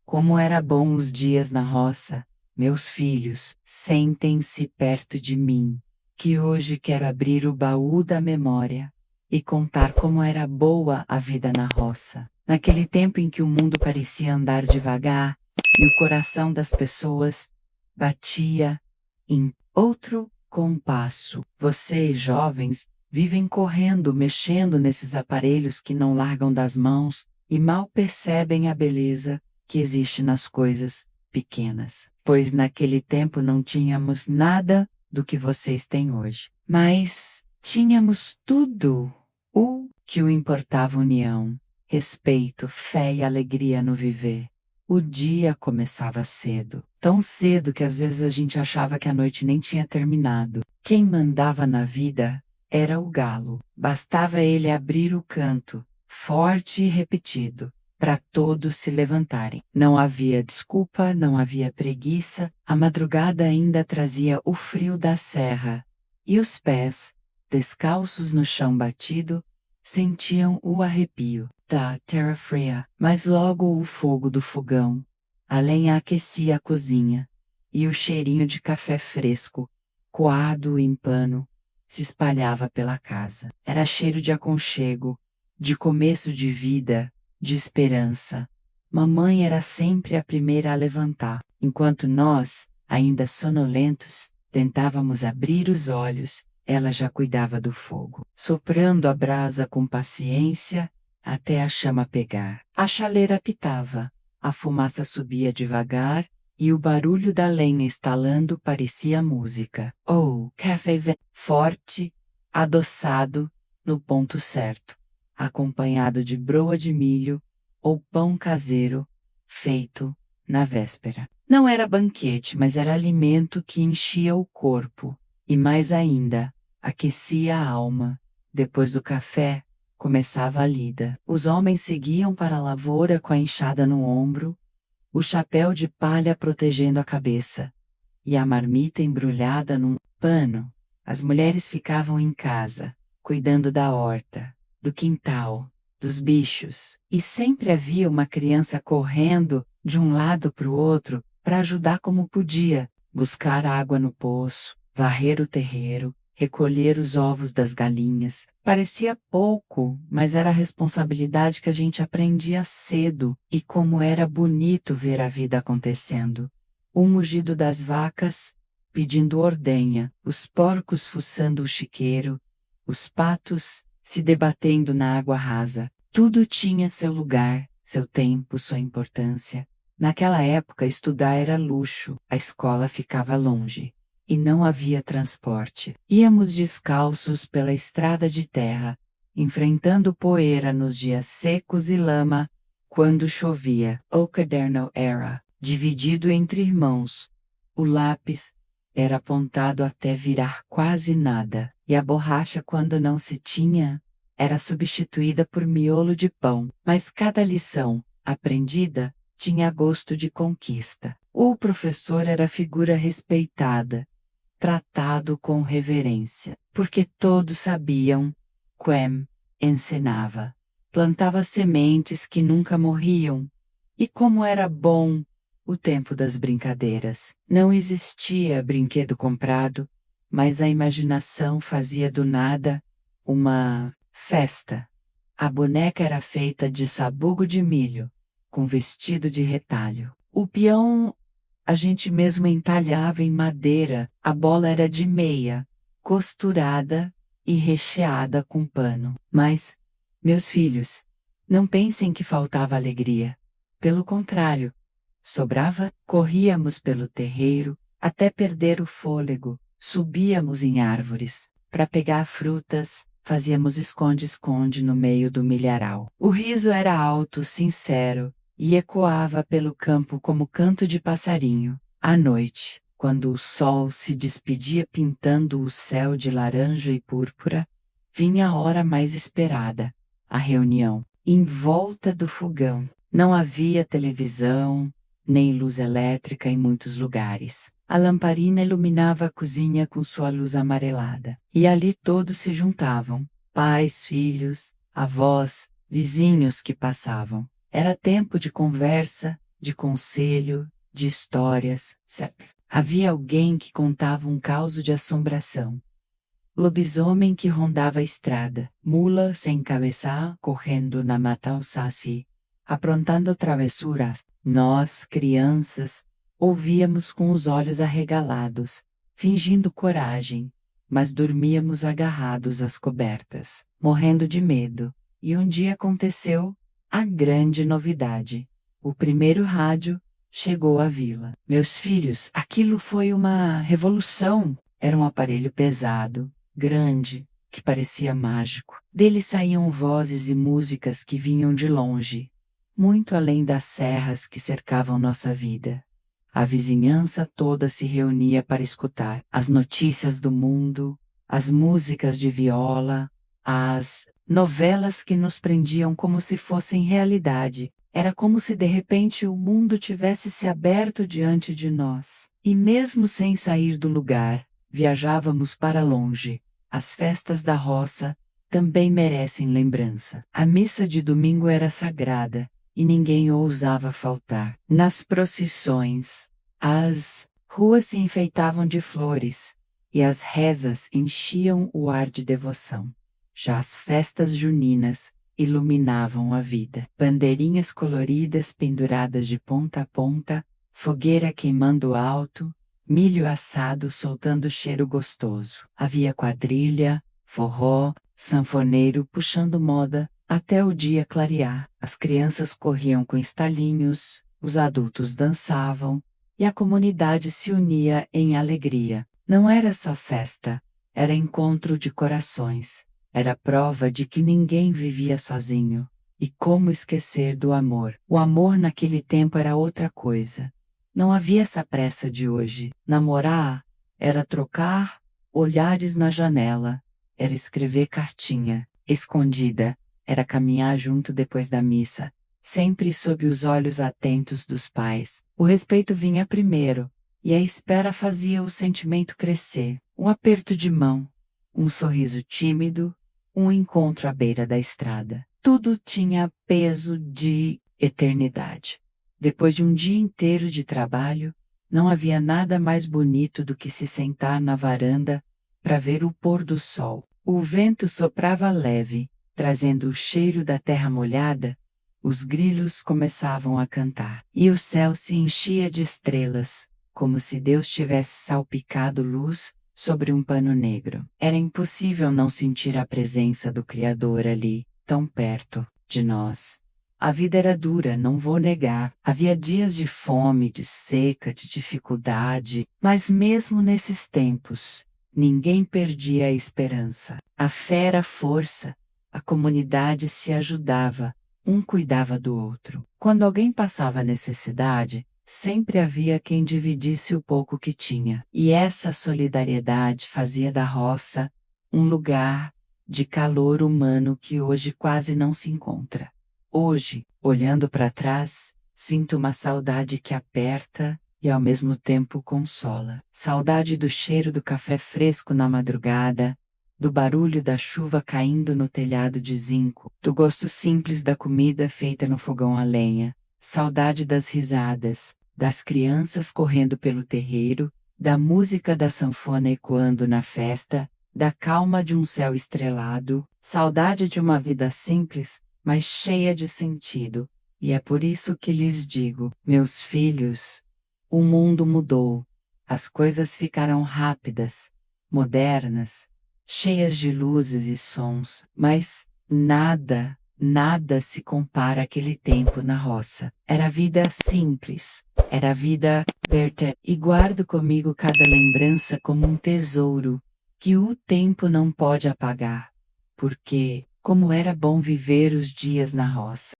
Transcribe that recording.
Como era bom os dias na roça, meus filhos, sentem-se perto de mim, que hoje quero abrir o baú da memória e contar como era boa a vida na roça. Naquele tempo em que o mundo parecia andar devagar e o coração das pessoas batia em outro compasso. Vocês, jovens, vivem correndo, mexendo nesses aparelhos que não largam das mãos e mal percebem a beleza que existe nas coisas pequenas. Pois naquele tempo não tínhamos nada do que vocês têm hoje. Mas tínhamos tudo. O que o importava união, respeito, fé e alegria no viver. O dia começava cedo, tão cedo que às vezes a gente achava que a noite nem tinha terminado. Quem mandava na vida era o galo. Bastava ele abrir o canto, forte e repetido, para todos se levantarem. Não havia desculpa, não havia preguiça, a madrugada ainda trazia o frio da serra, e os pés, descalços no chão batido, sentiam o arrepio da terra fria. Mas logo o fogo do fogão, a lenha aquecia a cozinha, e o cheirinho de café fresco, coado em pano, se espalhava pela casa. Era cheiro de aconchego, de começo de vida, de esperança. Mamãe era sempre a primeira a levantar, enquanto nós, ainda sonolentos, tentávamos abrir os olhos. Ela já cuidava do fogo, soprando a brasa com paciência até a chama pegar. A chaleira apitava, a fumaça subia devagar e o barulho da lenha estalando parecia música. Oh, café forte, adoçado, no ponto certo, acompanhado de broa de milho ou pão caseiro, feito na véspera. Não era banquete, mas era alimento que enchia o corpo e, mais ainda, aquecia a alma. Depois do café, começava a lida. Os homens seguiam para a lavoura com a enxada no ombro, o chapéu de palha protegendo a cabeça, e a marmita embrulhada num pano. As mulheres ficavam em casa, cuidando da horta, do quintal, dos bichos. E sempre havia uma criança correndo de um lado para o outro para ajudar como podia, buscar água no poço, varrer o terreiro, recolher os ovos das galinhas. Parecia pouco, mas era a responsabilidade que a gente aprendia cedo, e como era bonito ver a vida acontecendo. O mugido das vacas, pedindo ordenha, os porcos fuçando o chiqueiro, os patos se debatendo na água rasa. Tudo tinha seu lugar, seu tempo, sua importância. Naquela época estudar era luxo, a escola ficava longe. E não havia transporte. Íamos descalços pela estrada de terra, enfrentando poeira nos dias secos e lama, quando chovia. O caderno era dividido entre irmãos. O lápis era apontado até virar quase nada, e a borracha, quando não se tinha, era substituída por miolo de pão. Mas cada lição, aprendida, tinha gosto de conquista. O professor era figura respeitada, tratado com reverência, porque todos sabiam, Quem ensinava, plantava sementes que nunca morriam. E como era bom o tempo das brincadeiras. Não existia brinquedo comprado, mas a imaginação fazia do nada uma festa. A boneca era feita de sabugo de milho, com vestido de retalho. O peão a gente mesmo entalhava em madeira, a bola era de meia, costurada e recheada com pano. Mas, meus filhos, não pensem que faltava alegria. Pelo contrário, sobrava. Corríamos pelo terreiro, até perder o fôlego, subíamos em árvores, para pegar frutas, fazíamos esconde-esconde no meio do milharal. O riso era alto, sincero, e ecoava pelo campo como canto de passarinho. À noite, quando o sol se despedia pintando o céu de laranja e púrpura, vinha a hora mais esperada, a reunião. Em volta do fogão, não havia televisão, nem luz elétrica em muitos lugares. A lamparina iluminava a cozinha com sua luz amarelada, e ali todos se juntavam, pais, filhos, avós, vizinhos que passavam. Era tempo de conversa, de conselho, de histórias, sempre. Havia alguém que contava um caos de assombração. Lobisomem que rondava a estrada, mula sem cabeça correndo na mata alsácia, aprontando travessuras. Nós, crianças, ouvíamos com os olhos arregalados, fingindo coragem, mas dormíamos agarrados às cobertas, morrendo de medo. E um dia aconteceu a grande novidade. O primeiro rádio chegou à vila. Meus filhos, aquilo foi uma revolução. Era um aparelho pesado, grande, que parecia mágico. Dele saíam vozes e músicas que vinham de longe, muito além das serras que cercavam nossa vida. A vizinhança toda se reunia para escutar as notícias do mundo, as músicas de viola, as novelas que nos prendiam como se fossem realidade. Era como se de repente o mundo tivesse se aberto diante de nós. E mesmo sem sair do lugar, viajávamos para longe. As festas da roça também merecem lembrança. A missa de domingo era sagrada, e ninguém ousava faltar. Nas procissões, as ruas se enfeitavam de flores, e as rezas enchiam o ar de devoção. Já as festas juninas iluminavam a vida. Bandeirinhas coloridas penduradas de ponta a ponta, fogueira queimando alto, milho assado soltando cheiro gostoso. Havia quadrilha, forró, sanfoneiro puxando moda, até o dia clarear. As crianças corriam com estalinhos, os adultos dançavam, e a comunidade se unia em alegria. Não era só festa, era encontro de corações. Era prova de que ninguém vivia sozinho. E como esquecer do amor? O amor naquele tempo era outra coisa. Não havia essa pressa de hoje. Namorar era trocar olhares na janela, era escrever cartinha, escondida, era caminhar junto depois da missa, sempre sob os olhos atentos dos pais. O respeito vinha primeiro, e a espera fazia o sentimento crescer. Um aperto de mão, um sorriso tímido, um encontro à beira da estrada. Tudo tinha peso de eternidade. Depois de um dia inteiro de trabalho, não havia nada mais bonito do que se sentar na varanda para ver o pôr do sol. O vento soprava leve, trazendo o cheiro da terra molhada. Os grilos começavam a cantar, e o céu se enchia de estrelas, como se Deus tivesse salpicado luz sobre um pano negro. Era impossível não sentir a presença do Criador ali, tão perto de nós. A vida era dura, não vou negar. Havia dias de fome, de seca, de dificuldade, mas mesmo nesses tempos, ninguém perdia a esperança. A fé era força, a comunidade se ajudava, um cuidava do outro. Quando alguém passava necessidade, sempre havia quem dividisse o pouco que tinha. E essa solidariedade fazia da roça um lugar de calor humano que hoje quase não se encontra. Hoje, olhando para trás, sinto uma saudade que aperta e ao mesmo tempo consola. Saudade do cheiro do café fresco na madrugada, do barulho da chuva caindo no telhado de zinco, do gosto simples da comida feita no fogão a lenha. Saudade das risadas, das crianças correndo pelo terreiro, da música da sanfona ecoando na festa, da calma de um céu estrelado. Saudade de uma vida simples, mas cheia de sentido. E é por isso que lhes digo, meus filhos, o mundo mudou. As coisas ficaram rápidas, modernas, cheias de luzes e sons, mas nada se compara àquele tempo na roça. Era vida simples, era vida aberta, e guardo comigo cada lembrança como um tesouro que o tempo não pode apagar. Porque, como era bom viver os dias na roça.